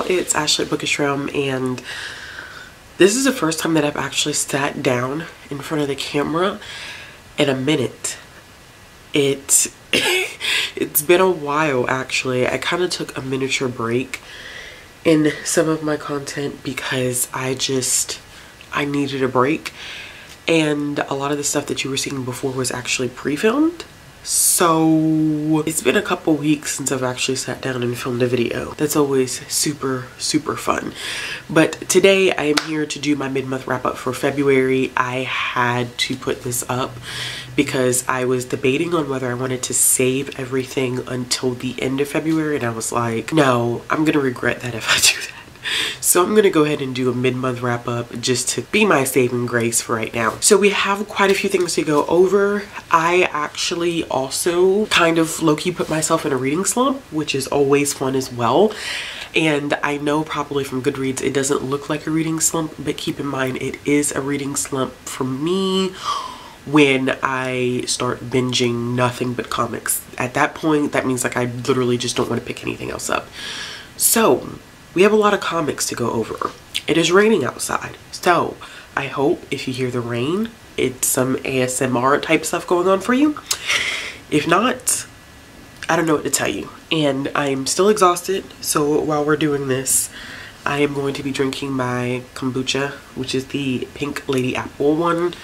it's Ashley Bookistrom, and this is the first time that I've actually sat down in front of the camera in a minute. It's been a while actually. I kind of took a miniature break in some of my content because I needed a break, and a lot of the stuff that you were seeing before was actually pre-filmed. So it's been a couple weeks since I've actually sat down and filmed a video. That's always super fun. But today I am here to do my mid-month wrap up for February. I had to put this up because I was debating on whether I wanted to save everything until the end of February, and I was like, no, I'm gonna regret that if I do that. So I'm gonna go ahead and do a mid-month wrap up just to be my saving grace for right now. So we have quite a few things to go over. I actually also kind of low-key put myself in a reading slump, which is always fun as well. And I know probably from Goodreads it doesn't look like a reading slump, but keep in mind it is a reading slump for me when I start binging nothing but comics. At that point, that means like I literally just don't want to pick anything else up. So we have a lot of comics to go over. It is raining outside, so I hope if you hear the rain, it's some ASMR type stuff going on for you. If not, I don't know what to tell you. And I'm still exhausted, so while we're doing this, I am going to be drinking my kombucha, which is the pink lady apple one,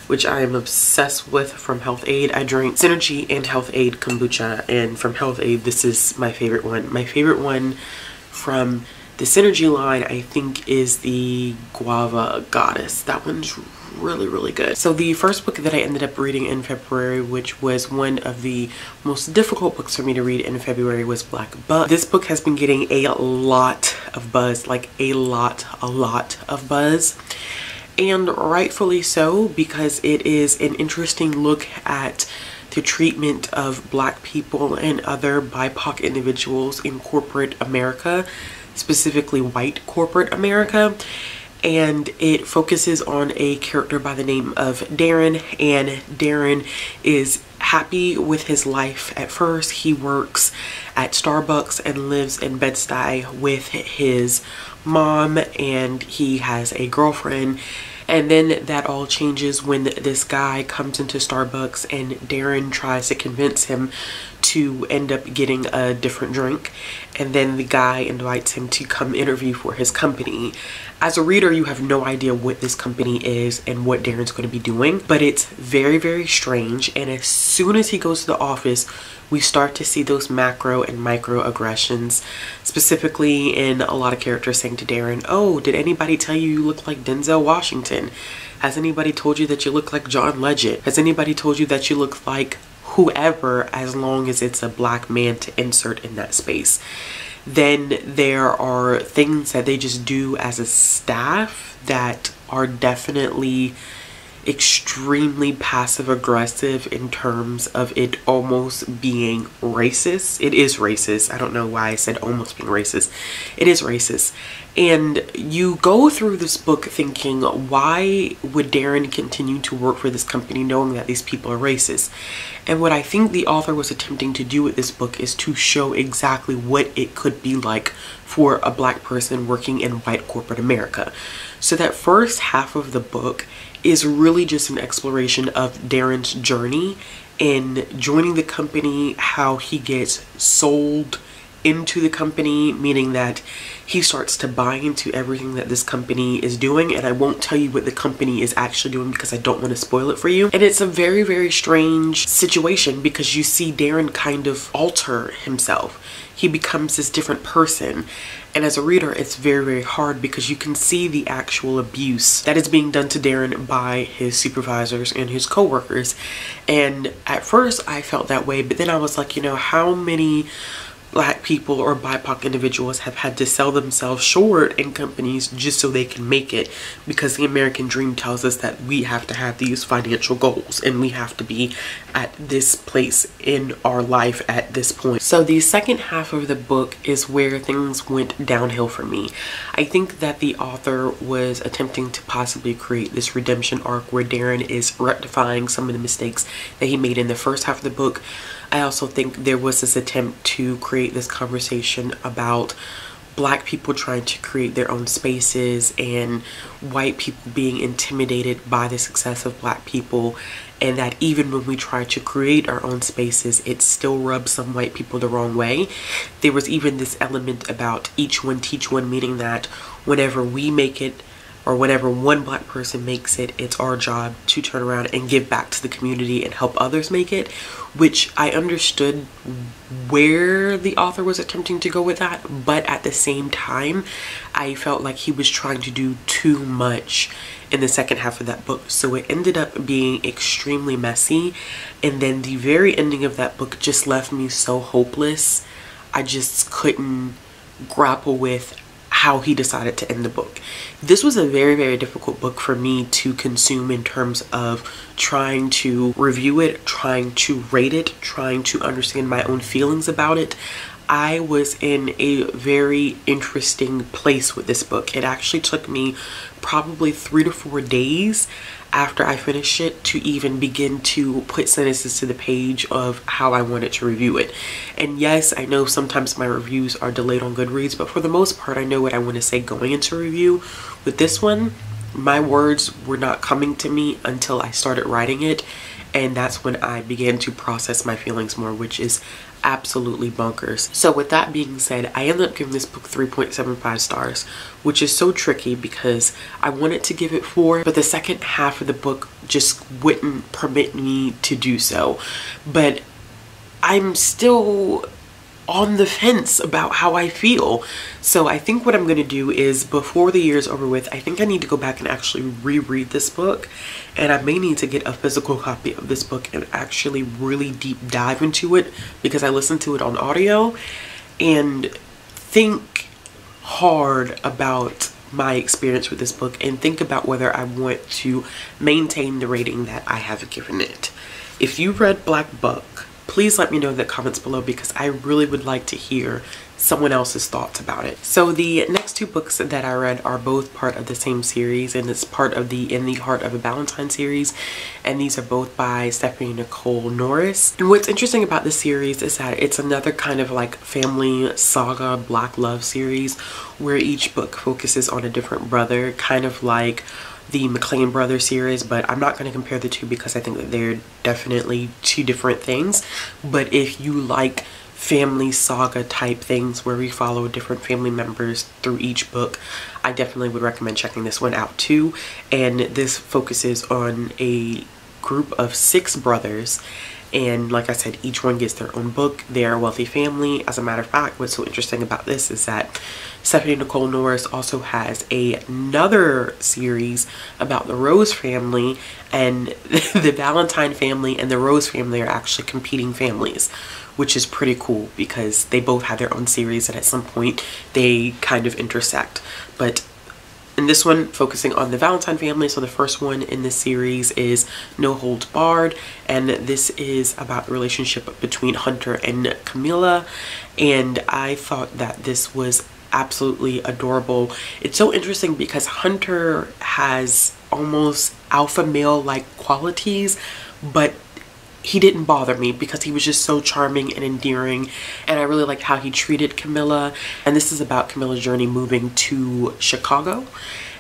which I am obsessed with from Health-Ade. I drink Synergy and Health-Ade kombucha, and from Health-Ade, this is my favorite one. My favorite one from the Synergy line, I think, is the Guava Goddess. That one's really good. So the first book that I ended up reading in February, which was one of the most difficult books for me to read in February, was Black Buck. This book has been getting a lot of buzz, like a lot of buzz. And rightfully so, because it is an interesting look at the treatment of Black people and other BIPOC individuals in corporate America, specifically white corporate America. And it focuses on a character by the name of Darren, and Darren is happy with his life at first. He works at Starbucks and lives in Bed-Stuy with his mom, and he has a girlfriend. And then that all changes when this guy comes into Starbucks and Darren tries to convince him to end up getting a different drink. And then the guy invites him to come interview for his company. As a reader, you have no idea what this company is and what Darren's going to be doing, but it's very strange. And as soon as he goes to the office, we start to see those macro and micro aggressions, specifically in a lot of characters saying to Darren, oh, did anybody tell you you look like Denzel Washington? Has anybody told you that you look like John Legend? Has anybody told you that you look like whoever, as long as it's a Black man to insert in that space? Then there are things that they just do as a staff that are definitely extremely passive aggressive in terms of it almost being racist. It is racist. I don't know why I said almost being racist. It is racist. And you go through this book thinking, why would Darren continue to work for this company knowing that these people are racist? And what I think the author was attempting to do with this book is to show exactly what it could be like for a Black person working in white corporate America. So that first half of the book is really just an exploration of Darren's journey in joining the company, how he gets sold into the company, meaning that he starts to buy into everything that this company is doing. And I won't tell you what the company is actually doing because I don't want to spoil it for you. And it's a very strange situation because you see Darren kind of alter himself. He becomes this different person. And as a reader, it's very hard because you can see the actual abuse that is being done to Darren by his supervisors and his co-workers. And at first I felt that way, but then I was like, you know, how many Black people or BIPOC individuals have had to sell themselves short in companies just so they can make it, because the American dream tells us that we have to have these financial goals and we have to be at this place in our life at this point. So the second half of the book is where things went downhill for me. I think that the author was attempting to possibly create this redemption arc where Darren is rectifying some of the mistakes that he made in the first half of the book. I also think there was this attempt to create this conversation about Black people trying to create their own spaces and white people being intimidated by the success of Black people, and that even when we try to create our own spaces, it still rubs some white people the wrong way. There was even this element about each one teach one, meaning that whenever we make it, or whenever one Black person makes it, it's our job to turn around and give back to the community and help others make it, which I understood where the author was attempting to go with that, but at the same time, I felt like he was trying to do too much in the second half of that book. So it ended up being extremely messy, and then the very ending of that book just left me so hopeless. I just couldn't grapple with how he decided to end the book. This was a very, very difficult book for me to consume in terms of trying to review it, trying to rate it, trying to understand my own feelings about it. I was in a very interesting place with this book. It actually took me probably 3 to 4 days after I finished it to even begin to put sentences to the page of how I wanted to review it. And yes, I know sometimes my reviews are delayed on Goodreads, but for the most part, I know what I want to say going into review. With this one, my words were not coming to me until I started writing it, and that's when I began to process my feelings more, which is absolutely bonkers. So with that being said, I ended up giving this book 3.75 stars, which is so tricky because I wanted to give it 4, but the second half of the book just wouldn't permit me to do so. But I'm still on the fence about how I feel. So I think what I'm going to do is, before the year is over with, I think I need to go back and actually reread this book, and I may need to get a physical copy of this book and actually really deep dive into it, because I listened to it on audio, and think hard about my experience with this book and think about whether I want to maintain the rating that I have given it. If you read Black Buck, please let me know in the comments below, because I really would like to hear someone else's thoughts about it. So the next 2 books that I read are both part of the same series, and it's part of the In the Heart of a Ballantine series, and these are both by Stephanie Nicole Norris. And what's interesting about this series is that it's another kind of like family saga Black love series, where each book focuses on a different brother, kind of like the McLean Brothers series, but I'm not going to compare the two because I think that they're definitely 2 different things. But if you like family saga type things where we follow different family members through each book, I definitely would recommend checking this one out too. And this focuses on a group of 6 brothers, and like I said, each one gets their own book. They're a wealthy family. As a matter of fact, what's so interesting about this is that Stephanie Nicole Norris also has another series about the Rose family, and the Ballantine family and the Rose family are actually competing families, which is pretty cool because they both have their own series and at some point they kind of intersect. But in this one, focusing on the Ballantine family, so the first one in this series is No Holds Barred, and this is about the relationship between Hunter and Camilla, and I thought that this was absolutely adorable. It's so interesting because Hunter has almost alpha male like qualities, but he didn't bother me because he was just so charming and endearing, and I really liked how he treated Camilla. And this is about Camilla's journey moving to Chicago,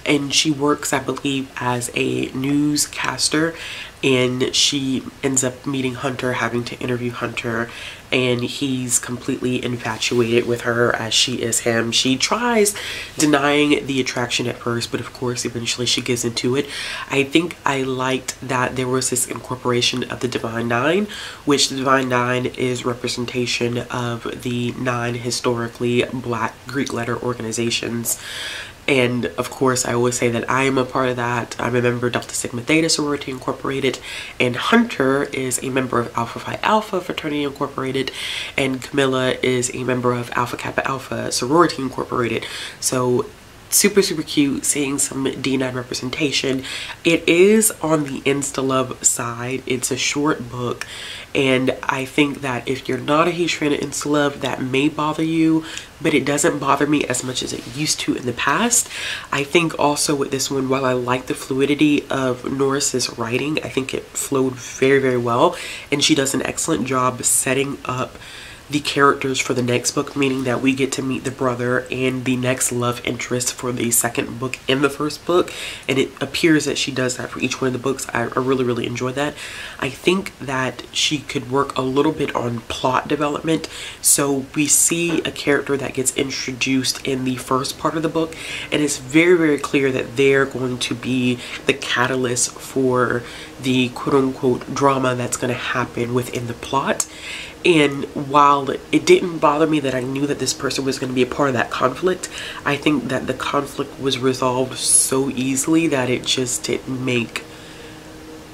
and she works, I believe, as a newscaster, and she ends up meeting Hunter, having to interview Hunter, and he's completely infatuated with her as she is him. She tries denying the attraction at first, but of course eventually she gives into it. I think I liked that there was this incorporation of the Divine Nine, which the Divine Nine is representation of the 9 historically Black Greek letter organizations. And of course, I always say that I am a part of that. I'm a member of Delta Sigma Theta Sorority Incorporated, and Hunter is a member of Alpha Phi Alpha Fraternity Incorporated, and Camilla is a member of Alpha Kappa Alpha Sorority Incorporated. So super cute seeing some D9 representation. It is on the insta-love side. It's a short book, and I think that if you're not a huge fan of insta-love, that may bother you, but it doesn't bother me as much as it used to in the past. I think also with this one, while I like the fluidity of Norris's writing, I think it flowed very well, and she does an excellent job setting up the characters for the next book, meaning that we get to meet the brother and the next love interest for the second book in the first book, and it appears that she does that for each one of the books. I really enjoy that. I think that she could work a little bit on plot development. So we see a character that gets introduced in the first part of the book, and it's very clear that they're going to be the catalyst for the quote-unquote drama that's going to happen within the plot. And while it didn't bother me that I knew that this person was going to be a part of that conflict, I think that the conflict was resolved so easily that it just didn't make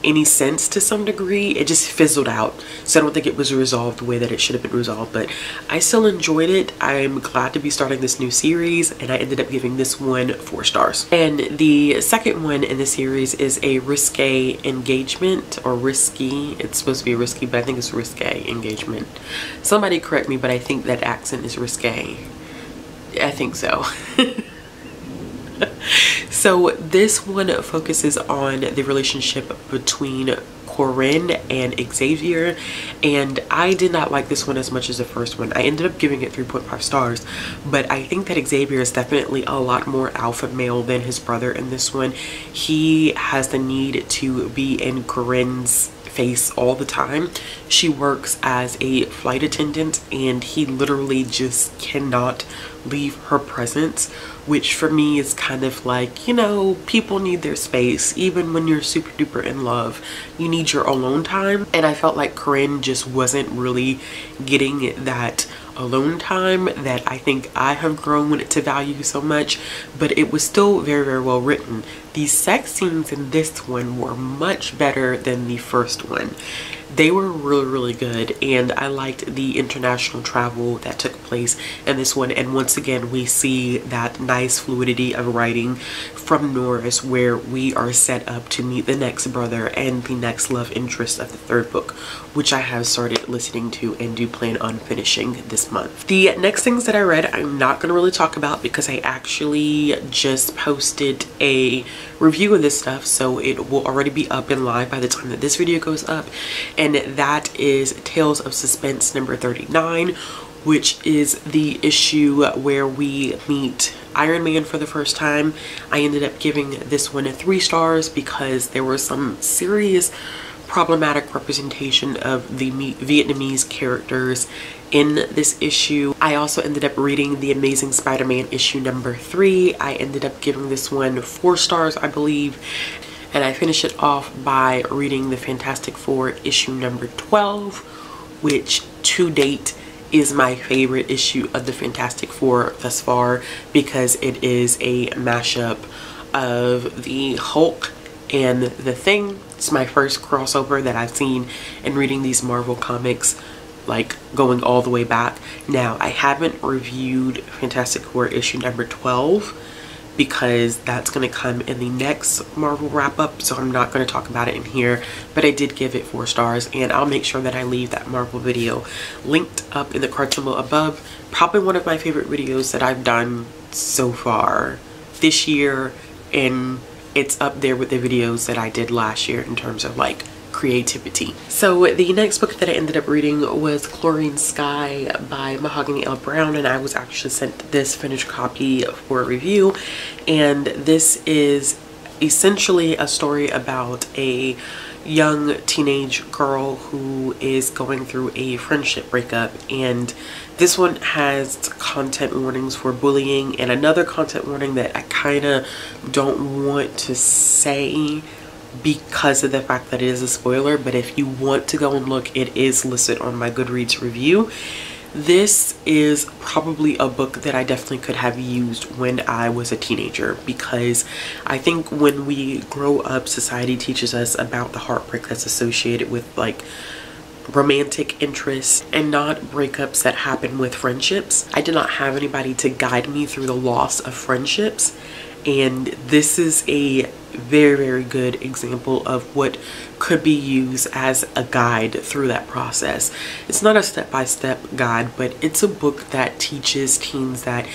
any sense to some degree. It just fizzled out. So I don't think it was resolved the way that it should have been resolved, but I still enjoyed it. I'm glad to be starting this new series, and I ended up giving this one 4 stars. And the second one in the series is a risque engagement, or risky. It's supposed to be risky, but I think it's risque engagement. Somebody correct me, but I think that accent is risque. I think so. So this one focuses on the relationship between Corinne and Xavier, and I did not like this one as much as the first one. I ended up giving it 3.5 stars, but I think that Xavier is definitely a lot more alpha male than his brother in this one. He has the need to be in Corinne's face all the time. She works as a flight attendant, and he literally just cannot leave her presence, which for me is kind of like, you know, people need their space. Even when you're super duper in love, you need your alone time. And I felt like Corinne just wasn't really getting that alone time that I think I have grown to value so much, but it was still very well written. The sex scenes in this one were much better than the first one. They were really good, and I liked the international travel that took place in this one. And once again, we see that nice fluidity of writing from Norris, where we are set up to meet the next brother and the next love interest of the third book, which I have started listening to and do plan on finishing this month. The next things that I read, I'm not going to really talk about because I actually just posted a review of this stuff, so it will already be up and live by the time that this video goes up. And that is Tales of Suspense number 39, which is the issue where we meet Iron Man for the first time. I ended up giving this one 3 stars because there was some serious problematic representation of the Vietnamese characters in this issue. I also ended up reading The Amazing Spider-Man issue number 3. I ended up giving this one 4 stars, I believe. And I finished it off by reading the Fantastic Four issue number 12, which to date is my favorite issue of the Fantastic Four thus far, because it is a mashup of the Hulk and the Thing. It's my first crossover that I've seen in reading these Marvel comics, like going all the way back. Now, I haven't reviewed Fantastic Four issue number 12 because that's going to come in the next Marvel wrap-up, so I'm not going to talk about it in here, but I did give it 4 stars, and I'll make sure that I leave that Marvel video linked up in the card symbol above. Probably one of my favorite videos that I've done so far this year, and it's up there with the videos that I did last year in terms of like creativity. So the next book that I ended up reading was Chlorine Sky by Mahogany L. Browne, and I was actually sent this finished copy for review. And this is essentially a story about a young teenage girl who is going through a friendship breakup, and this one has content warnings for bullying and another content warning that I kind of don't want to say because of the fact that it is a spoiler, but if you want to go and look, it is listed on my Goodreads review. This is probably a book that I definitely could have used when I was a teenager, because I think when we grow up, society teaches us about the heartbreak that's associated with like romantic interests and not breakups that happen with friendships. I did not have anybody to guide me through the loss of friendships, and this is a very good example of what could be used as a guide through that process. It's not a step-by-step guide, but it's a book that teaches teens that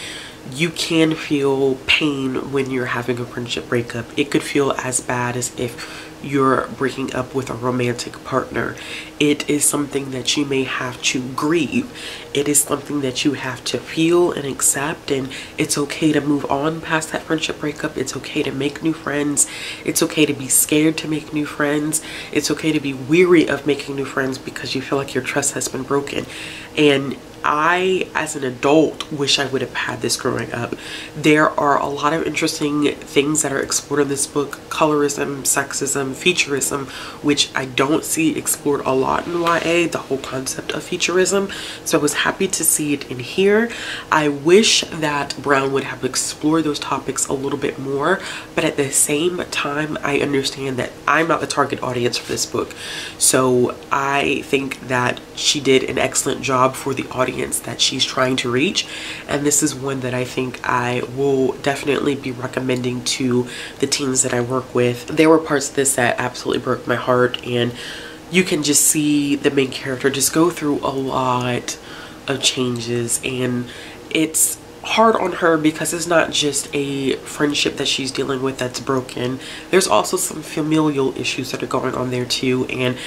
you can feel pain when you're having a friendship breakup. It could feel as bad as if you're breaking up with a romantic partner. It is something that you may have to grieve. It is something that you have to feel and accept, and it's okay to move on past that friendship breakup. It's okay to make new friends. It's okay to be scared to make new friends. It's okay to be weary of making new friends because you feel like your trust has been broken. And I, as an adult, wish I would have had this growing up. There are a lot of interesting things that are explored in this book. Colorism, sexism, futurism, which I don't see explored a lot in YA, the whole concept of futurism. So I was happy to see it in here. I wish that Brown would have explored those topics a little bit more, but at the same time, I understand that I'm not the target audience for this book. So I think that she did an excellent job for the audience that she's trying to reach, and this is one that I think I will definitely be recommending to the teens that I work with. There were parts of this that absolutely broke my heart, and you can just see the main character just go through a lot of changes, and it's hard on her because it's not just a friendship that she's dealing with that's broken. There's also some familial issues that are going on there too, and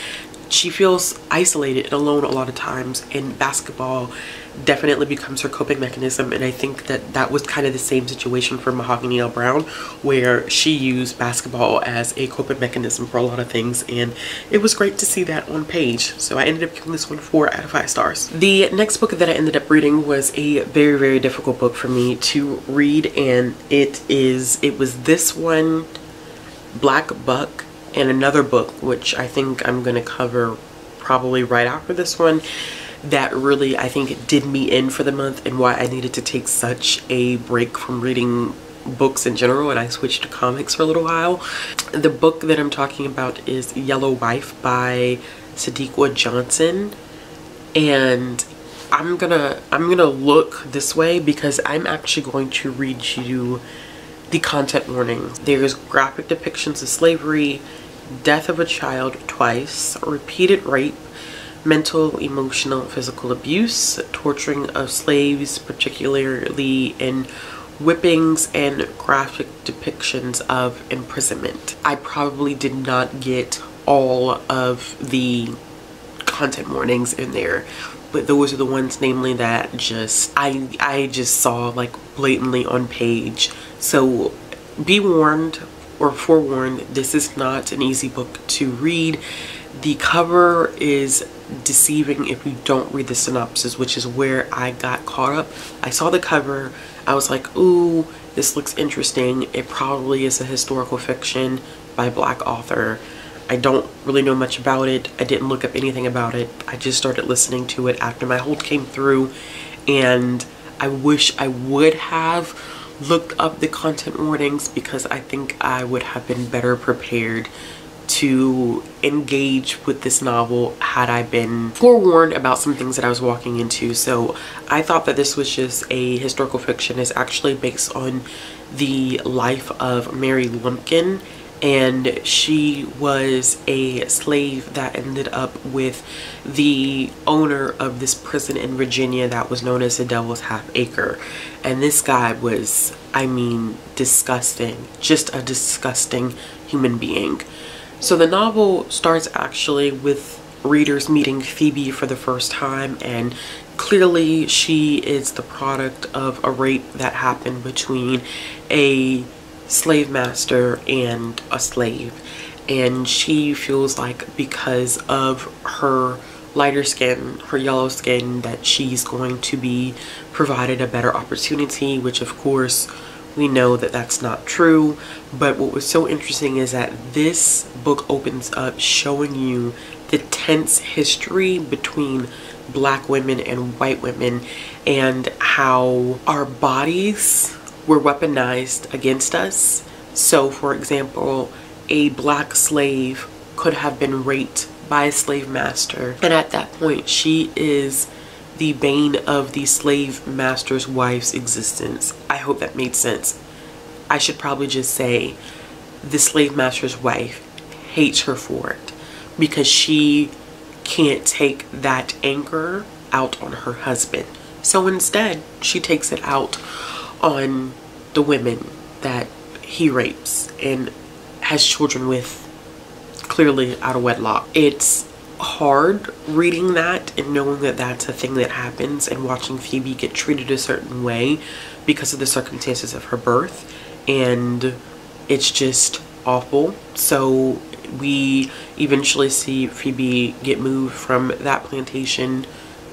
she feels isolated and alone a lot of times, and basketball definitely becomes her coping mechanism. And I think that that was kind of the same situation for Mahogany L. Browne, where she used basketball as a coping mechanism for a lot of things, and it was great to see that on page. So I ended up giving this one 4 out of 5 stars. The next book that I ended up reading was a very, very difficult book for me to read, and it was this one, Black Buck, and another book, which I think I'm going to cover probably right after this one, that really, I think, did me in for the month and why I needed to take such a break from reading books in general, and I switched to comics for a little while. The book that I'm talking about is Yellow Wife by Sadiqa Johnson, and I'm gonna look this way because I'm actually going to read you the content warnings. There's graphic depictions of slavery, death of a child twice, repeated rape, mental, emotional, physical abuse, torturing of slaves, particularly in whippings, and graphic depictions of imprisonment. I probably did not get all of the content warnings in there, but those are the ones namely that I just saw like blatantly on page. So be warned, or forewarned, this is not an easy book to read. The cover is deceiving if you don't read the synopsis, which is where I got caught up. I saw the cover, I was like, ooh, this looks interesting. It probably is a historical fiction by a Black author. I don't really know much about it. I didn't look up anything about it. I just started listening to it after my hold came through, and I wish I would have looked up the content warnings because I think I would have been better prepared to engage with this novel had I been forewarned about some things that I was walking into. So I thought that this was just a historical fiction. It's actually based on the life of Mary Lumpkin, and she was a slave that ended up with the owner of this prison in Virginia that was known as the Devil's Half Acre. And this guy was, I mean, disgusting, just a disgusting human being. So the novel starts actually with readers meeting Phoebe for the first time, and clearly she is the product of a rape that happened between a slave master and a slave, and she feels like because of her lighter skin, her yellow skin, that she's going to be provided a better opportunity, which of course we know that that's not true. But what was so interesting is that this book opens up showing you the tense history between Black women and white women, and how our bodies were weaponized against us. So for example, a Black slave could have been raped by a slave master, and at that point she is the bane of the slave master's wife's existence. I hope that made sense. I should probably just say the slave master's wife hates her for it because she can't take that anger out on her husband. So instead, she takes it out on the women that he rapes and has children with clearly out of wedlock. It's hard reading that and knowing that that's a thing that happens, and watching Phoebe get treated a certain way because of the circumstances of her birth, and it's just awful. So we eventually see Phoebe get moved from that plantation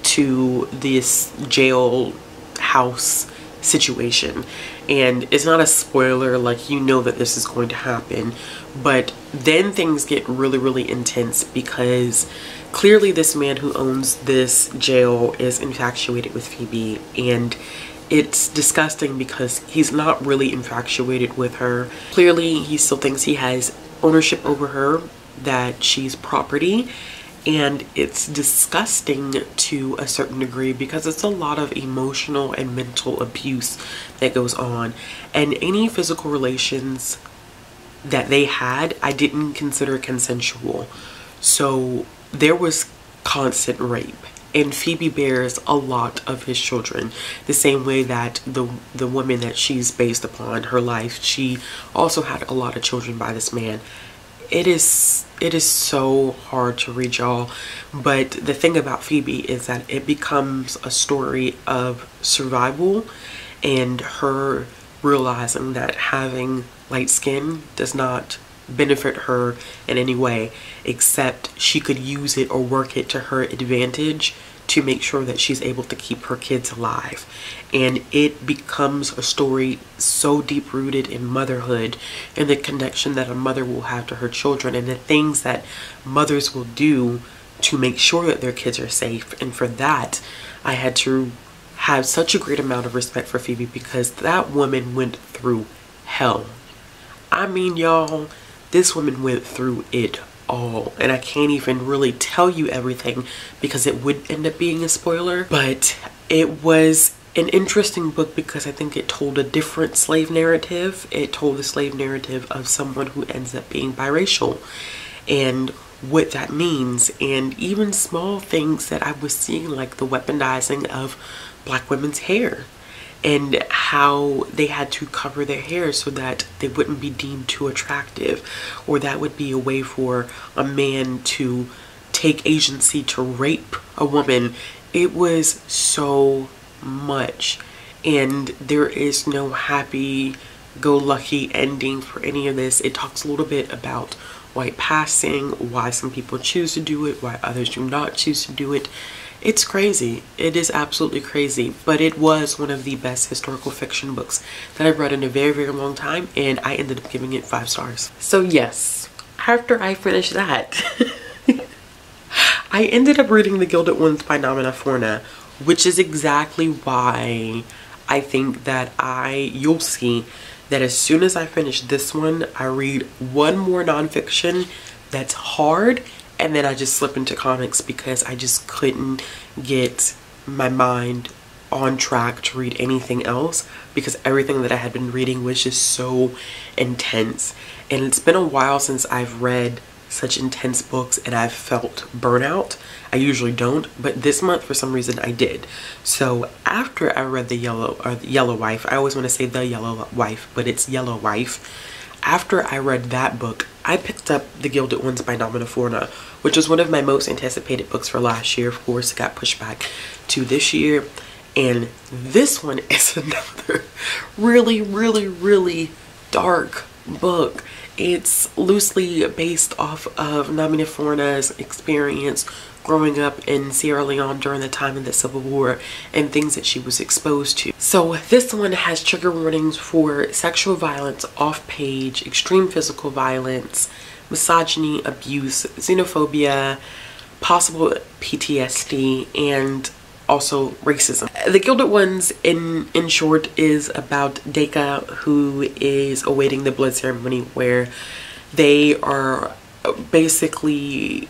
to this jail house situation, and it's not a spoiler, like, you know that this is going to happen, but then things get really intense because clearly this man who owns this jail is infatuated with Phoebe, and it's disgusting because he's not really infatuated with her. Clearly he still thinks he has ownership over her, that she's property, and it's disgusting to a certain degree because it's a lot of emotional and mental abuse that goes on, and any physical relations that they had I didn't consider consensual. So there was constant rape, and Phoebe bears a lot of his children, the same way that the woman that she's based upon her life, she also had a lot of children by this man. It is so hard to read, y'all, but the thing about Phoebe is that it becomes a story of survival and her realizing that having light skin does not benefit her in any way, except she could use it or work it to her advantage to make sure that she's able to keep her kids alive. And it becomes a story so deep rooted in motherhood and the connection that a mother will have to her children, and the things that mothers will do to make sure that their kids are safe. And for that, I had to have such a great amount of respect for Phoebe, because that woman went through hell. I mean, y'all, this woman went through it all, and I can't even really tell you everything because it would end up being a spoiler. But it was an interesting book because I think it told a different slave narrative. It told the slave narrative of someone who ends up being biracial and what that means, and even small things that I was seeing, like the weaponizing of Black women's hair and how they had to cover their hair so that they wouldn't be deemed too attractive, or that would be a way for a man to take agency to rape a woman. It was so much, and there is no happy-go-lucky ending for any of this. It talks a little bit about white passing, why some people choose to do it, why others do not choose to do it. It's crazy. It is absolutely crazy, but it was one of the best historical fiction books that I've read in a very long time, and I ended up giving it 5 stars. So yes, after I finished that, I ended up reading The Gilded Ones by Namina Forna, which is exactly why I think that you'll see that as soon as I finish this one, I read one more nonfiction that's hard, and then I just slip into comics because I just couldn't get my mind on track to read anything else, because everything that I had been reading was just so intense. And it's been a while since I've read such intense books and I've felt burnout. I usually don't, but this month for some reason I did. So after I read The Yellow Wife, I always want to say The Yellow Wife, but it's Yellow Wife. After I read that book, I picked up The Gilded Ones by Namina Forna, which was one of my most anticipated books for last year. Of course, it got pushed back to this year. And this one is another really dark book. It's loosely based off of Namina Forna's experience growing up in Sierra Leone during the time of the Civil War and things that she was exposed to. So this one has trigger warnings for sexual violence, off-page, extreme physical violence, misogyny, abuse, xenophobia, possible PTSD, and also racism. The Gilded Ones, in short, is about Deka, who is awaiting the blood ceremony where they are basically,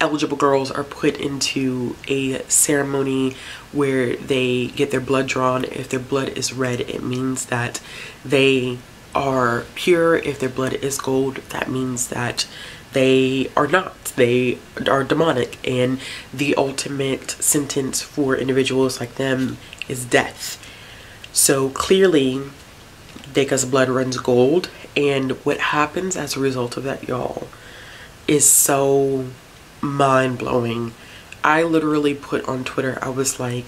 eligible girls are put into a ceremony where they get their blood drawn. If their blood is red, it means that they are pure. If their blood is gold, that means that they are not. They are demonic, and the ultimate sentence for individuals like them is death. So clearly Deka's blood runs gold, and what happens as a result of that, y'all, is so mind-blowing. I literally put on Twitter, I was like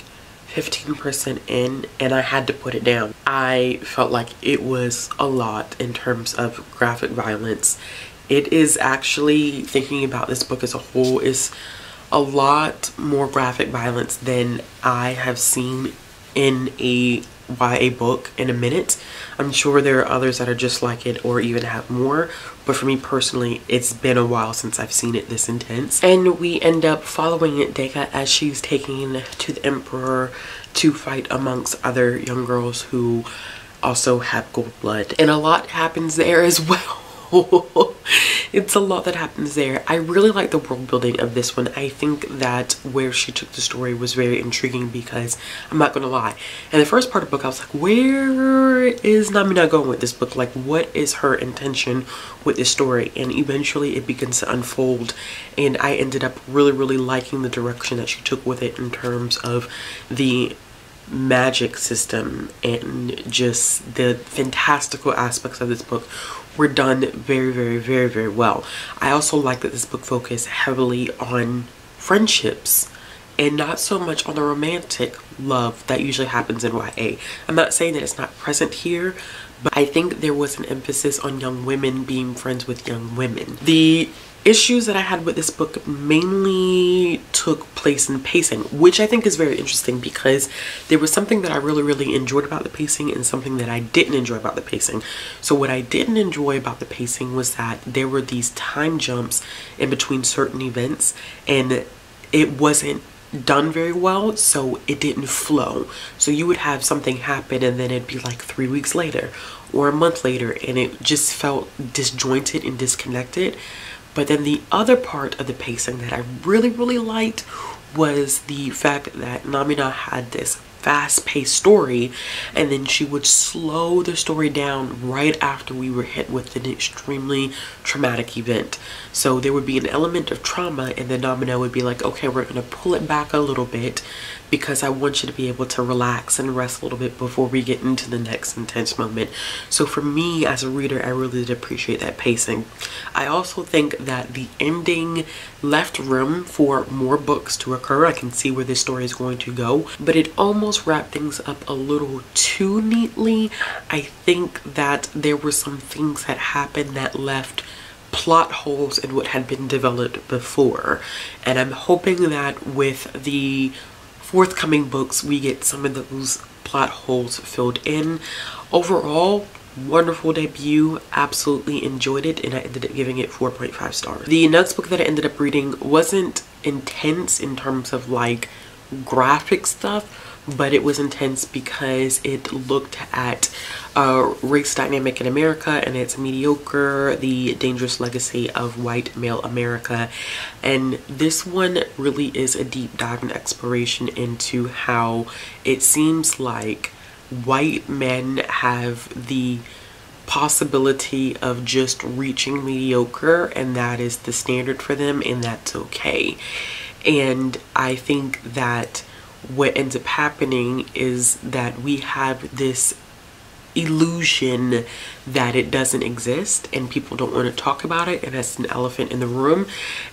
15% in, and I had to put it down. I felt like it was a lot in terms of graphic violence. It is actually, thinking about this book as a whole, is a lot more graphic violence than I have seen in a YA book in a minute. I'm sure there are others that are just like it or even have more, but for me personally, it's been a while since I've seen it this intense. And we end up following Deka as she's taken to the Emperor to fight amongst other young girls who also have gold blood. And a lot happens there as well. It's a lot that happens there. I really like the world building of this one. I think that where she took the story was very intriguing, because I'm not gonna lie, in the first part of the book I was like, where is Namina going with this book? Like, what is her intention with this story? And eventually it begins to unfold, and I ended up really liking the direction that she took with it in terms of the magic system, and just the fantastical aspects of this book were done very well. I also like that this book focused heavily on friendships and not so much on the romantic love that usually happens in YA. I'm not saying that it's not present here, but I think there was an emphasis on young women being friends with young women. The issues that I had with this book mainly took place in pacing, which I think is very interesting, because there was something that I really enjoyed about the pacing and something that I didn't enjoy about the pacing. So what I didn't enjoy about the pacing was that there were these time jumps in between certain events, and it wasn't done very well, so it didn't flow. So you would have something happen and then it'd be like 3 weeks later or a month later, and it just felt disjointed and disconnected. But then the other part of the pacing that I really liked was the fact that Namina had this fast-paced story, and then she would slow the story down right after we were hit with an extremely traumatic event. So there would be an element of trauma, and then Namina would be like, okay, we're gonna pull it back a little bit because I want you to be able to relax and rest a little bit before we get into the next intense moment. So for me as a reader, I really did appreciate that pacing. I also think that the ending left room for more books to occur. I can see where this story is going to go, but it almost wrapped things up a little too neatly. I think that there were some things that happened that left plot holes in what had been developed before, and I'm hoping that with the forthcoming books we get some of those plot holes filled in. Overall, wonderful debut, absolutely enjoyed it, and I ended up giving it 4.5 stars. The next book that I ended up reading wasn't intense in terms of like graphic stuff, but it was intense because it looked at race dynamic in America and its mediocre, the dangerous legacy of white male America. And this one really is a deep dive and exploration into how it seems like white men have the possibility of just reaching mediocre, and that is the standard for them, and that's okay. And I think that what ends up happening is that we have this illusion that it doesn't exist, and people don't want to talk about it, and that's an elephant in the room.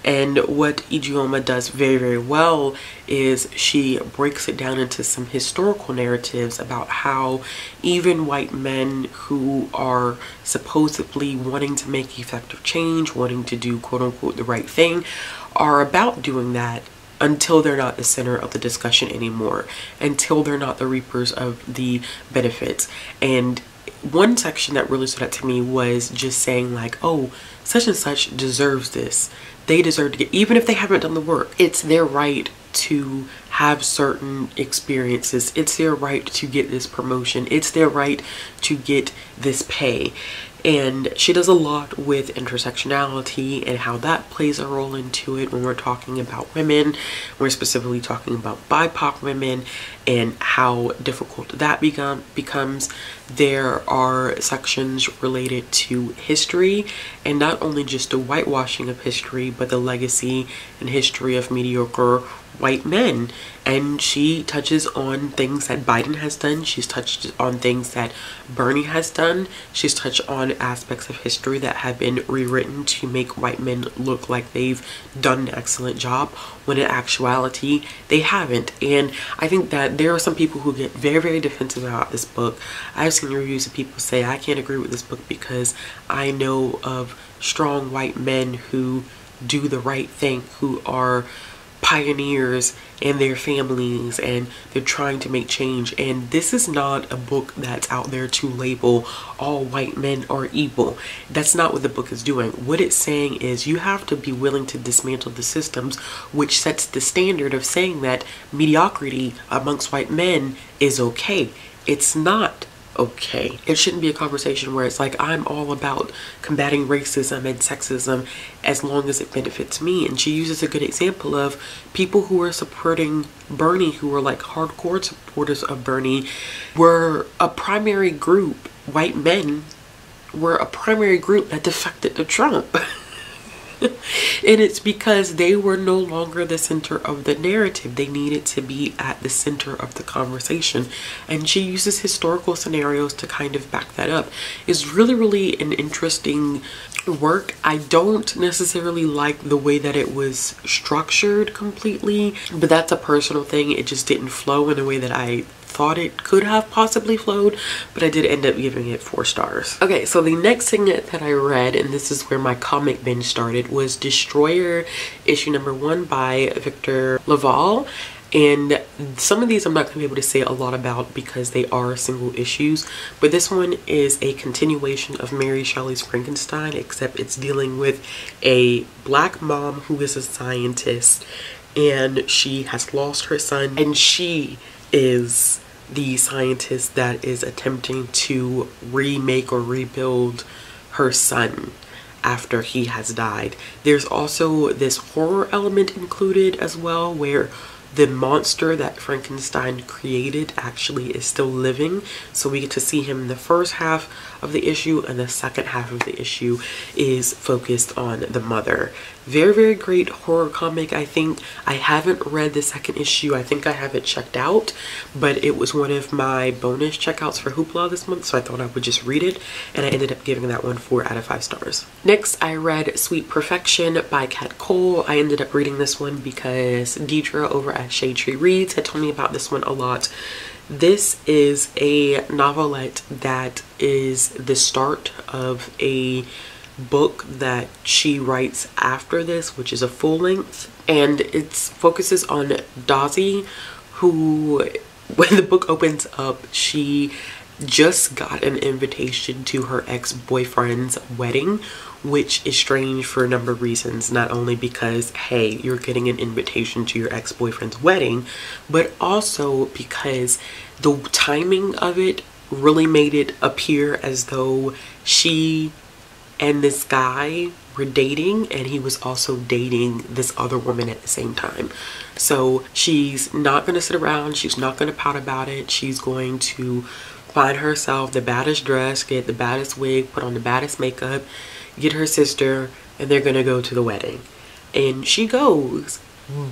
And what Ijeoma does very well is she breaks it down into some historical narratives about how even white men who are supposedly wanting to make effective change, wanting to do quote-unquote the right thing, are about doing that until they're not the center of the discussion anymore, until they're not the reapers of the benefits. And one section that really stood out to me was just saying like, oh, such and such deserves this. They deserve to get, even if they haven't done the work, it's their right to have certain experiences. It's their right to get this promotion. It's their right to get this pay. And she does a lot with intersectionality and how that plays a role into it when we're talking about women. We're specifically talking about BIPOC women and how difficult that becomes. There are sections related to history, and not only just the whitewashing of history, but the legacy and history of mediocre white men. And she touches on things that Biden has done. She's touched on things that Bernie has done. She's touched on aspects of history that have been rewritten to make white men look like they've done an excellent job, when in actuality they haven't. And I think that there are some people who get very, very defensive about this book. I've seen reviews of people say, I can't agree with this book because I know of strong white men who do the right thing, who are pioneers in their families, and they're trying to make change. And this is not a book that's out there to label all white men are evil. That's not what the book is doing. What it's saying is you have to be willing to dismantle the systems which sets the standard of saying that mediocrity amongst white men is okay. It's not okay. It shouldn't be a conversation where it's like, I'm all about combating racism and sexism as long as it benefits me. And she uses a good example of people who are supporting Bernie, who were like hardcore supporters of Bernie, were a primary group. White men were a primary group that defected to Trump. And it's because they were no longer the center of the narrative. They needed to be at the center of the conversation. And she uses historical scenarios to kind of back that up. It's really, really an interesting work. I don't necessarily like the way that it was structured completely, but that's a personal thing. It just didn't flow in the way that I thought it could have possibly flowed, but I did end up giving it 4 stars. Okay, so the next thing that I read, and this is where my comic binge started, was Destroyer issue number 1 by Victor LaValle. And some of these I'm not going to be able to say a lot about because they are single issues, but this one is a continuation of Mary Shelley's Frankenstein, except it's dealing with a black mom who is a scientist, and she has lost her son, and she is the scientist that is attempting to remake or rebuild her son after he has died. There's also this horror element included as well, where the monster that Frankenstein created actually is still living. So we get to see him in the first half of the issue, and the second half of the issue is focused on the mother. Very, very great horror comic. I think I haven't read the second issue. I think I have it checked out, but it was one of my bonus checkouts for Hoopla this month, so I thought I would just read it, and I ended up giving that one 4 out of 5 stars. Next, I read Sweet Perfection by Kat Cole. I ended up reading this one because Deidre over at Shade Tree Reads had told me about this one a lot. This is a novelette that is the start of a book that she writes after this, which is a full length, and it focuses on Daisy, who, when the book opens up, she just got an invitation to her ex-boyfriend's wedding, which is strange for a number of reasons. Not only because, hey, you're getting an invitation to your ex-boyfriend's wedding, but also because the timing of it really made it appear as though she and this guy were dating, and he was also dating this other woman at the same time. So she's not going to sit around. She's not going to pout about it. She's going to find herself the baddest dress, get the baddest wig, put on the baddest makeup, get her sister, and they're going to go to the wedding. And she goes,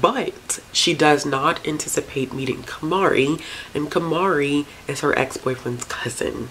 but she does not anticipate meeting Kamari, and Kamari is her ex-boyfriend's cousin,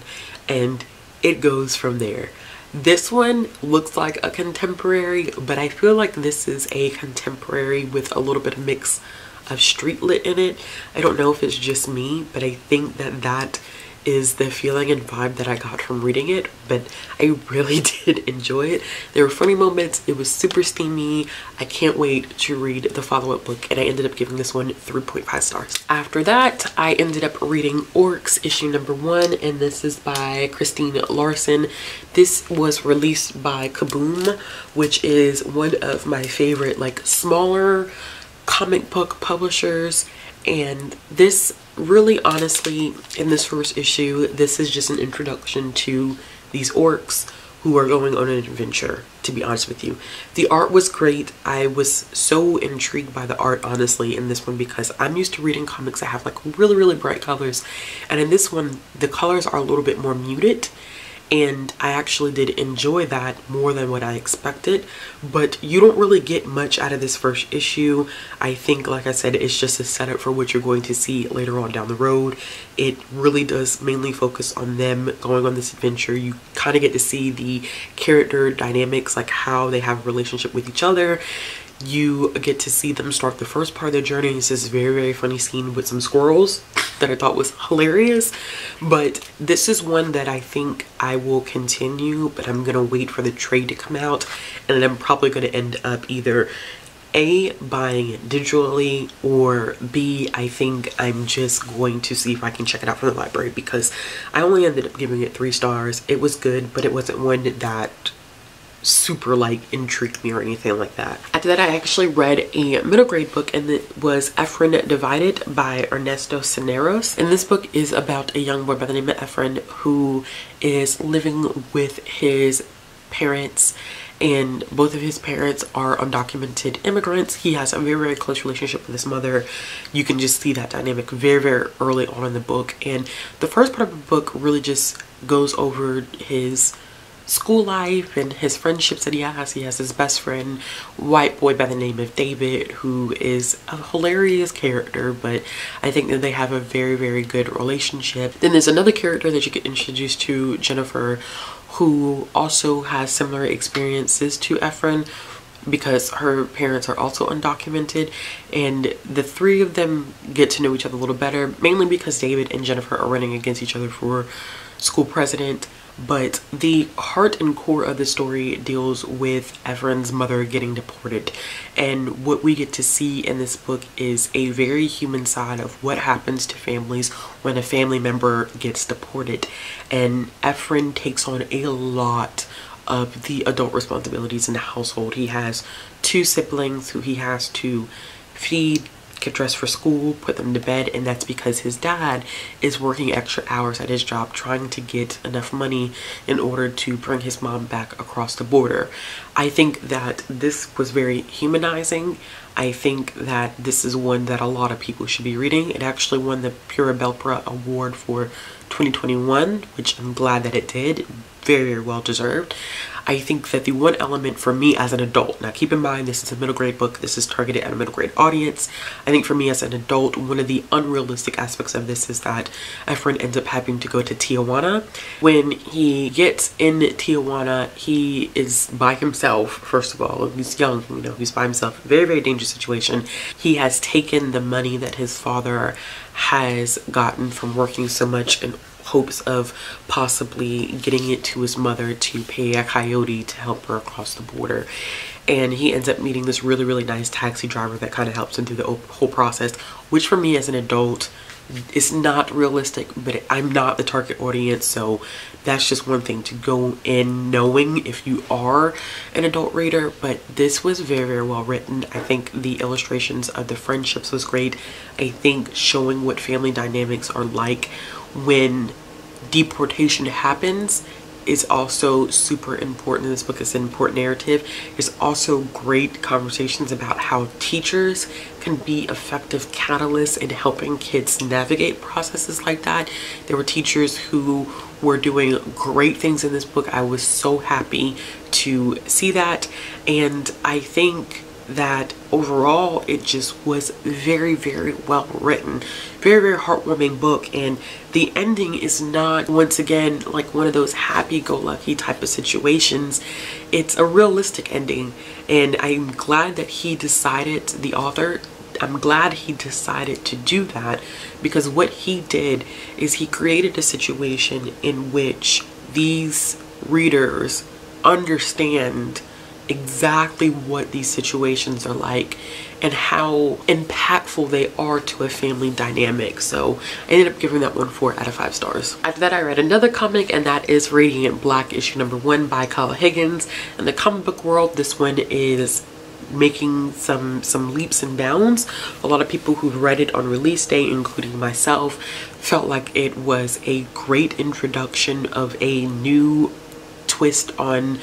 and it goes from there. This one looks like a contemporary, but I feel like this is a contemporary with a little bit of mix of street lit in it. I don't know if it's just me, but I think that that is the feeling and vibe that I got from reading it, but I really did enjoy it. There were funny moments. It was super steamy. I can't wait to read the follow-up book, and I ended up giving this one 3.5 stars. After that, I ended up reading Orcs issue number 1, and this is by Christine Larson. This was released by Kaboom, which is one of my favorite, like, smaller comic book publishers. And this really, honestly, in this first issue, this is just an introduction to these orcs who are going on an adventure, to be honest with you. The art was great. I was so intrigued by the art, honestly, in this one, because I'm used to reading comics that have like really, really bright colors. And in this one, the colors are a little bit more muted. and I actually did enjoy that more than what I expected. But you don't really get much out of this first issue. I think, like I said, it's just a setup for what you're going to see later on down the road. It really does mainly focus on them going on this adventure. You kind of get to see the character dynamics, like how they have a relationship with each other. You get to see them start the first part of their journey. It's this very, very funny scene with some squirrels that I thought was hilarious. But this is one that I think I will continue, but I'm gonna wait for the trade to come out, and then I'm probably gonna end up either A, buying it digitally, or B, I think I'm just going to see if I can check it out from the library, because I only ended up giving it 3 stars. It was good, but it wasn't one that super like intrigued me or anything like that. After that, I actually read a middle grade book, and it was Efren Divided by Ernesto Cisneros. And this book is about a young boy by the name of Efren who is living with his parents, and both of his parents are undocumented immigrants. He has a very, very close relationship with his mother. You can just see that dynamic very, very early on in the book, and the first part of the book really just goes over his school life and his friendships that he has. He has his best friend, white boy by the name of David, who is a hilarious character, but I think that they have a very, very good relationship. Then there's another character that you get introduced to, Jennifer, who also has similar experiences to Efren because her parents are also undocumented, and the 3 of them get to know each other a little better, mainly because David and Jennifer are running against each other for school president. But the heart and core of the story deals with Efren's mother getting deported, and what we get to see in this book is a very human side of what happens to families when a family member gets deported. And Efren takes on a lot of the adult responsibilities in the household. He has 2 siblings who he has to feed, get dressed for school, put them to bed, and that's because his dad is working extra hours at his job trying to get enough money in order to bring his mom back across the border. I think that this was very humanizing. I think that this is one that a lot of people should be reading. It actually won the Pura Belpra Award for 2021, which I'm glad that it did. Very, very well deserved. I think that the one element for me as an adult, now keep in mind this is a middle grade book, this is targeted at a middle grade audience. I think for me as an adult, one of the unrealistic aspects of this is that Efren ends up having to go to Tijuana. When he gets in Tijuana, he is by himself. First of all, he's young, you know, he's by himself. Very, very dangerous situation. He has taken the money that his father has gotten from working so much in hopes of possibly getting it to his mother to pay a coyote to help her across the border. And he ends up meeting this really, really nice taxi driver that kind of helps him through the whole process, which for me as an adult is not realistic, but I'm not the target audience, so that's just one thing to go in knowing if you are an adult reader. But this was very, very well written. I think the illustrations of the friendships was great. I think showing what family dynamics are like when deportation happens is also super important in this book. It's an important narrative. There's also great conversations about how teachers can be effective catalysts in helping kids navigate processes like that. There were teachers who were doing great things in this book. I was so happy to see that, and I think that overall it just was very, very well written, very, very heartwarming book. And the ending is not, once again, like one of those happy-go-lucky type of situations. It's a realistic ending, and I'm glad that he decided, the author, I'm glad he decided to do that, because what he did is he created a situation in which these readers understand exactly what these situations are like and how impactful they are to a family dynamic. So I ended up giving that one 4 out of 5 stars. After that, I read another comic, and that is Radiant Black issue number 1 by Kyle Higgins. In the comic book world, this one is making some leaps and bounds. A lot of people who read it on release day, including myself, felt like it was a great introduction of a new twist on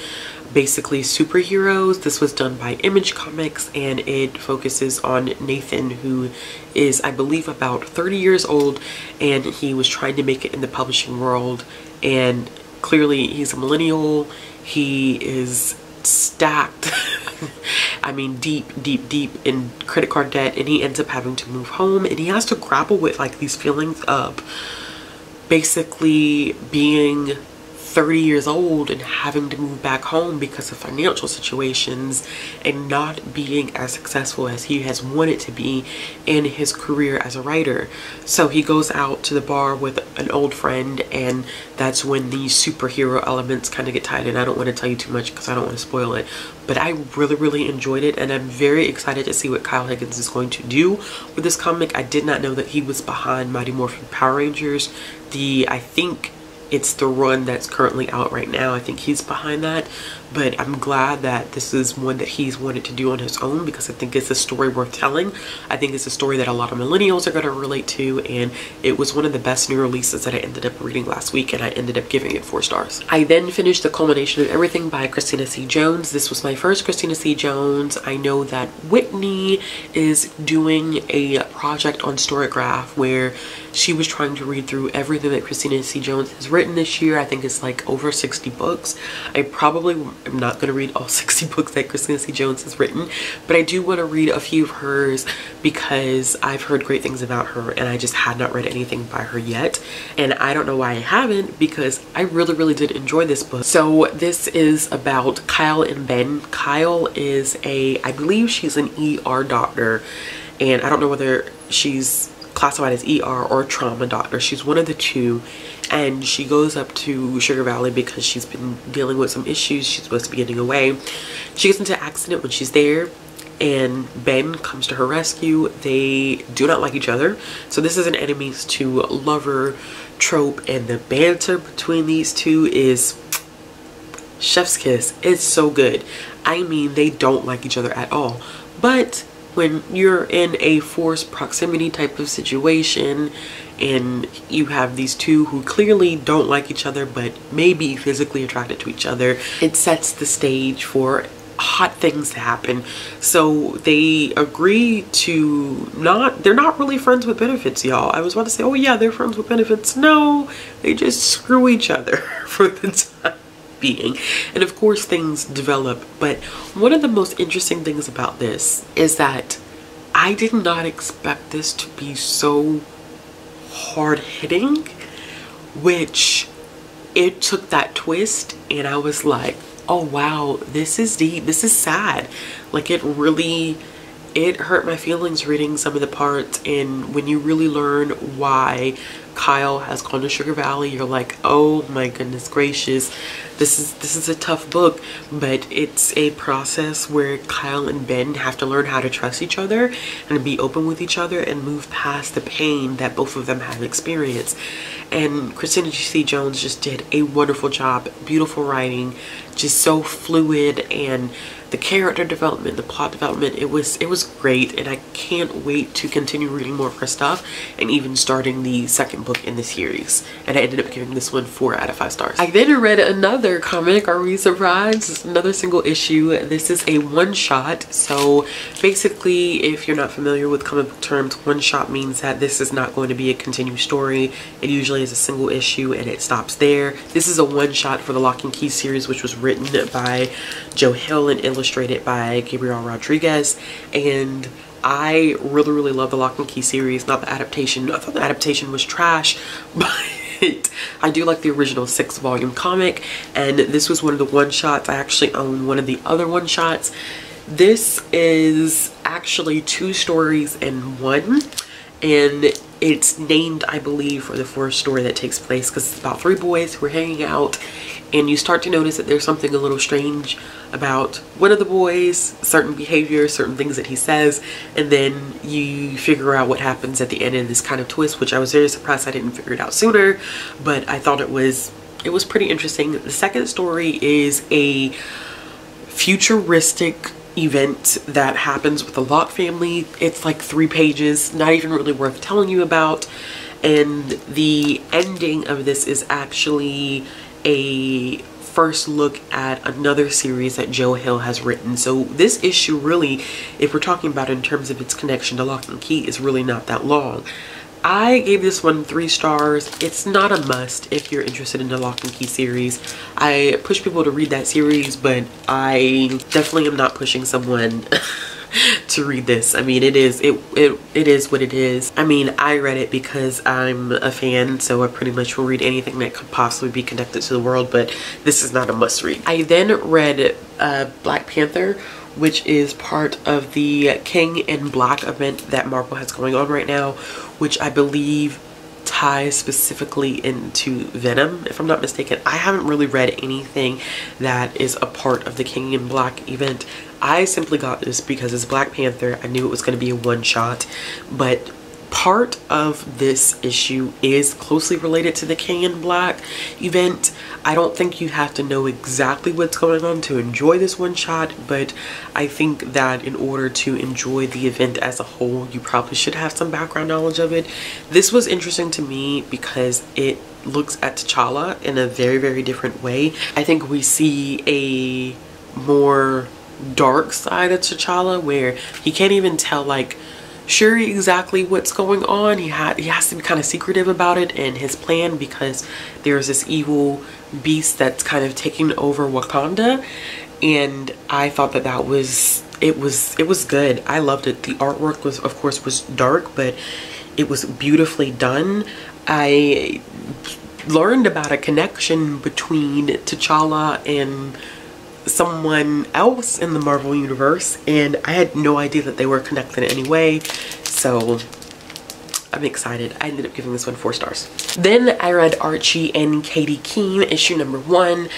basically superheroes. This was done by Image Comics, and it focuses on Nathan, who is, I believe, about 30 years old, and he was trying to make it in the publishing world, and clearly he's a millennial. He is stacked. I mean, deep in credit card debt, and he ends up having to move home, and he has to grapple with like these feelings of basically being 30 years old and having to move back home because of financial situations and not being as successful as he has wanted to be in his career as a writer. So he goes out to the bar with an old friend, and that's when these superhero elements kind of get tied in. I don't want to tell you too much because I don't want to spoil it, but I really enjoyed it, and I'm very excited to see what Kyle Higgins is going to do with this comic. I did not know that he was behind Mighty Morphin Power Rangers. I think it's the run that's currently out right now. I think he's behind that, but I'm glad that this is one that he's wanted to do on his own, because I think it's a story worth telling. I think it's a story that a lot of millennials are going to relate to, and it was one of the best new releases that I ended up reading last week, and I ended up giving it 4 stars. I then finished The Culmination of Everything by Christina C. Jones. This was my first Christina C. Jones. I know that Whitney is doing a project on Storygraph where she was trying to read through everything that Christina C. Jones has written this year. I think it's like over 60 books. I probably am not going to read all 60 books that Christina C. Jones has written, but I do want to read a few of hers because I've heard great things about her, and I just had not read anything by her yet. And I don't know why I haven't, because I really did enjoy this book. So this is about Kyle and Ben. Kyle is I believe she's an ER doctor, and I don't know whether she's classified as ER or trauma doctor. She's one of the two, and she goes up to Sugar Valley because she's been dealing with some issues. She's supposed to be getting away. She gets into an accident when she's there, and Ben comes to her rescue. They do not like each other, so this is an enemies to lover trope, and the banter between these two is chef's kiss. It's so good. I mean, they don't like each other at all, but when you're in a forced proximity type of situation and you have these two who clearly don't like each other but may be physically attracted to each other, it sets the stage for hot things to happen. So they agree to they're not really friends with benefits, y'all. I was about to say, oh yeah, they're friends with benefits. No, they just screw each other for the time being, and of course things develop. But one of the most interesting things about this is that I did not expect this to be so hard-hitting, which it took that twist, and I was like, oh wow, this is deep, this is sad. Like, it hurt my feelings reading some of the parts, and when you really learn why Kyle has gone to Sugar Valley, you're like, oh my goodness gracious, this is a tough book. But it's a process where Kyle and Ben have to learn how to trust each other and be open with each other and move past the pain that both of them have experienced. And Christina C. Jones just did a wonderful job. Beautiful writing, just so fluid, and the character development, the plot development, it was great, and I can't wait to continue reading more of her stuff and even starting the second book in the series. And I ended up giving this one 4 out of 5 stars. I then read another comic. Are we surprised? It's another single issue. This is a one-shot. So basically, if you're not familiar with comic book terms, one-shot means that this is not going to be a continued story. It usually is a single issue and it stops there. This is a one-shot for the Lock and Key series, which was written by Joe Hill and illustrated by Gabriel Rodriguez. And I really love the Lock and Key series, not the adaptation. I thought the adaptation was trash, but I do like the original 6-volume comic, and this was one of the one-shots. I actually own one of the other one-shots. This is actually 2 stories in one, and it's named, I believe, for the 4th story that takes place, because it's about 3 boys who are hanging out, and you start to notice that there's something a little strange about one of the boys, certain behavior, certain things that he says, and then you figure out what happens at the end in this kind of twist, which I was very surprised I didn't figure it out sooner, but I thought it was pretty interesting. The second story is a futuristic event that happens with the Locke family. It's like 3 pages, not even really worth telling you about, and the ending of this is actually a first look at another series that Joe Hill has written. So this issue really, if we're talking about it in terms of its connection to Lock and Key, is really not that long. I gave this one 3 stars. It's not a must if you're interested in the Lock and Key series. I push people to read that series, but I definitely am not pushing someone to read this. I mean, it is what it is. I mean, I read it because I'm a fan, so I pretty much will read anything that could possibly be connected to the world, but this is not a must read. I then read Black Panther, which is part of the King in Black event that Marvel has going on right now, which I believe ties specifically into Venom, if I'm not mistaken. I haven't really read anything that is a part of the King in Black event. I simply got this because it's Black Panther. I knew it was going to be a one-shot, but part of this issue is closely related to the King in Black event. I don't think you have to know exactly what's going on to enjoy this one shot, but I think that in order to enjoy the event as a whole, you probably should have some background knowledge of it. This was interesting to me because it looks at T'Challa in a very, very different way. I think we see a more dark side of T'Challa where he can't even tell like Shuri exactly what's going on. He has to be kind of secretive about it and his plan, because there's this evil beast that's kind of taking over Wakanda, and I thought that was good. I loved it. The artwork was, of course, was dark, but it was beautifully done. I learned about a connection between T'Challa and someone else in the Marvel universe, and I had no idea that they were connected in any way, so I'm excited. I ended up giving this one 4 stars. Then I read Archie and Katie Keene, issue number 1.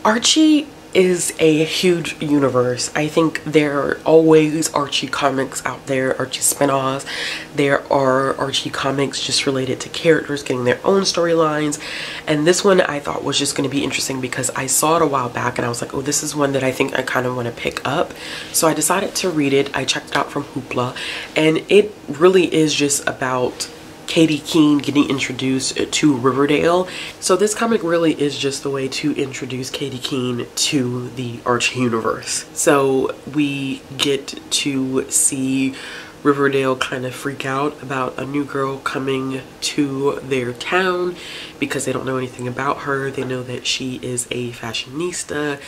Archie is a huge universe. I think there are always Archie comics out there, Archie spin-offs. There are Archie comics just related to characters getting their own storylines. And this one I thought was just going to be interesting because I saw it a while back and I was like, oh, this is one that I think I kind of want to pick up. So I decided to read it. I checked it out from Hoopla, and it really is just about Katie Keene getting introduced to Riverdale. So this comic really is just the way to introduce Katie Keene to the Archie universe. So we get to see Riverdale kind of freak out about a new girl coming to their town because they don't know anything about her. They know that she is a fashionista.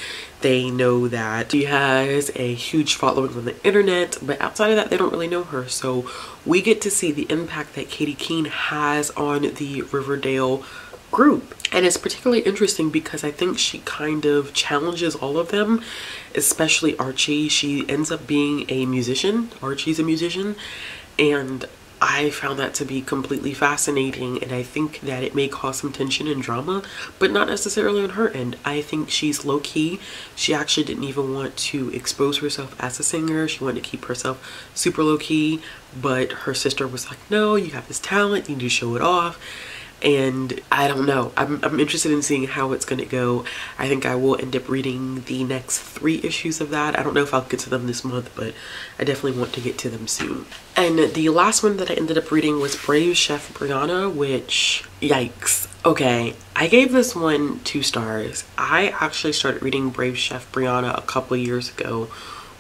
They know that she has a huge following on the internet, but outside of that, they don't really know her. So we get to see the impact that Katie Keene has on the Riverdale group. And it's particularly interesting because I think she kind of challenges all of them, especially Archie. She ends up being a musician. Archie's a musician, and I found that to be completely fascinating, and I think that it may cause some tension and drama, but not necessarily on her end. I think she's low-key. She actually didn't even want to expose herself as a singer. She wanted to keep herself super low-key, but her sister was like, no, you have this talent, you need to show it off. And I don't know, I'm interested in seeing how it's gonna go. I think I will end up reading the next 3 issues of that. I don't know if I'll get to them this month, but I definitely want to get to them soon. And the last one that I ended up reading was Brave Chef Brianna, which, yikes. Okay, I gave this one 2 stars. I actually started reading Brave Chef Brianna a couple years ago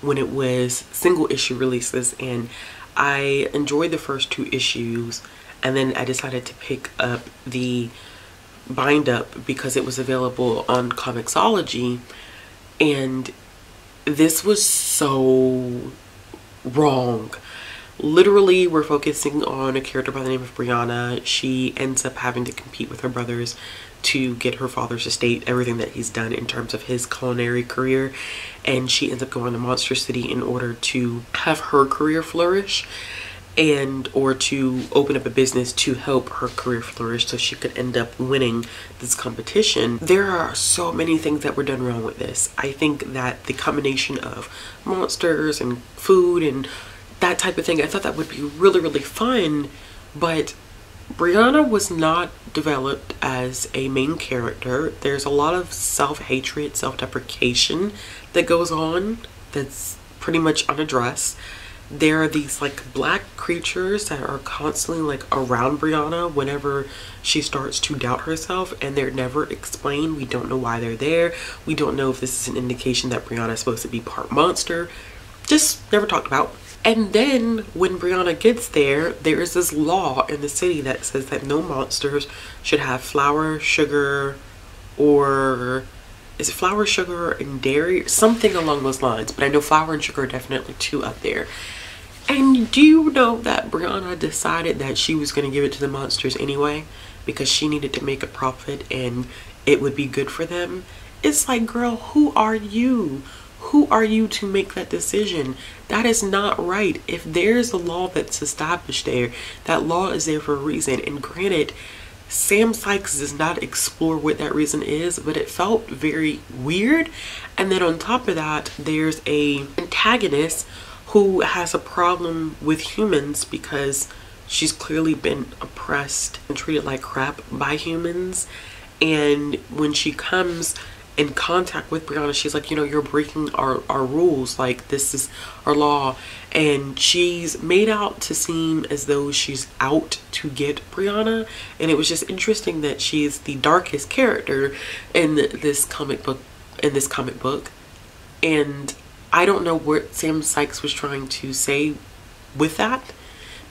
when it was single issue releases, and I enjoyed the first 2 issues. And then I decided to pick up the bind up because it was available on Comixology, and this was so wrong. Literally, we're focusing on a character by the name of Brianna. She ends up having to compete with her brothers to get her father's estate, everything that he's done in terms of his culinary career, and she ends up going to Monster City in order to have her career flourish, and or to open up a business to help her career flourish so she could end up winning this competition. There are so many things that were done wrong with this. I think that the combination of monsters and food and that type of thing, I thought that would be really, really fun, but Brianna was not developed as a main character. There's a lot of self-hatred, self-deprecation that goes on that's pretty much unaddressed. There are these like black creatures that are constantly like around Brianna whenever she starts to doubt herself, and they're never explained. We don't know why they're there. We don't know if this is an indication that Brianna is supposed to be part monster. Just never talked about. And then when Brianna gets there, there is this law in the city that says that no monsters should have flour, sugar, or is it flour, sugar, and dairy? Something along those lines. But I know flour and sugar are definitely two up there. And do you know that Brianna decided that she was going to give it to the monsters anyway because she needed to make a profit and it would be good for them? It's like, girl, who are you? Who are you to make that decision? That is not right. If there's a law that's established there, that law is there for a reason. And granted, Sam Sykes does not explore what that reason is, but it felt very weird. And then on top of that, there's a antagonist who has a problem with humans because she's clearly been oppressed and treated like crap by humans. And when she comes in contact with Brianna, she's like, you know, you're breaking our rules, like this is our law. And she's made out to seem as though she's out to get Brianna, and it was just interesting that she's the darkest character in this comic book, and I don't know what Sam Sykes was trying to say with that,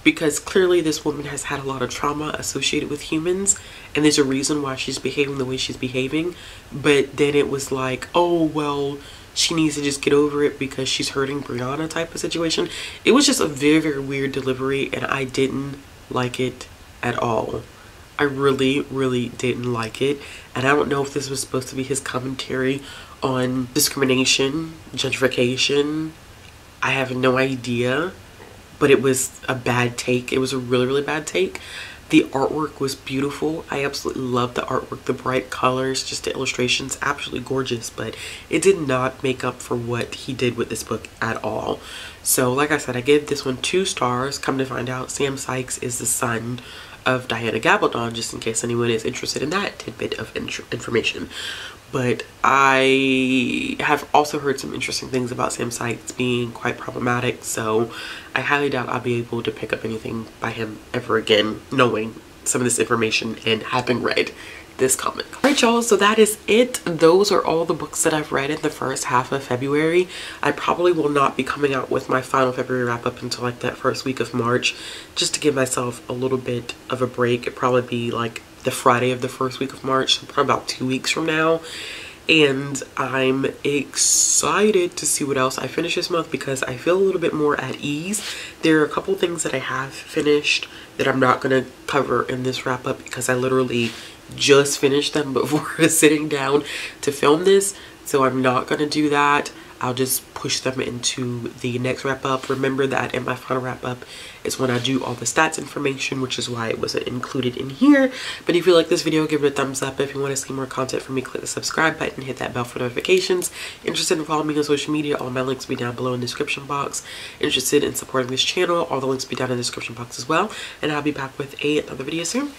because clearly this woman has had a lot of trauma associated with humans, and there's a reason why she's behaving the way she's behaving. But then it was like, oh, well, she needs to just get over it because she's hurting Brianna type of situation. It was just a very, very weird delivery, and I didn't like it at all. I really, really didn't like it. And I don't know if this was supposed to be his commentary on discrimination, gentrification. I have no idea. But it was a bad take. It was a really, really bad take. The artwork was beautiful. I absolutely loved the artwork, the bright colors, just the illustrations, absolutely gorgeous. But it did not make up for what he did with this book at all. So like I said, I gave this one 2 stars. Come to find out, Sam Sykes is the son of Diana Gabaldon, just in case anyone is interested in that tidbit of information. But I have also heard some interesting things about Sam Sykes being quite problematic, so I highly doubt I'll be able to pick up anything by him ever again, knowing some of this information and having read this comic. Alright y'all, so that is it. Those are all the books that I've read in the first half of February. I probably will not be coming out with my final February wrap up until like that first week of March, just to give myself a little bit of a break. It'd probably be like the Friday of the first week of March, so probably about 2 weeks from now. And I'm excited to see what else I finish this month because I feel a little bit more at ease. There are a couple things that I have finished that I'm not going to cover in this wrap up because I literally just finished them before sitting down to film this. So I'm not going to do that. I'll just push them into the next wrap up. Remember that in my final wrap up is when I do all the stats information, which is why it wasn't included in here. But if you like this video, give it a thumbs up. If you want to see more content from me, click the subscribe button, hit that bell for notifications. Interested in following me on social media, all my links will be down below in the description box. Interested in supporting this channel, all the links will be down in the description box as well. And I'll be back with another video soon.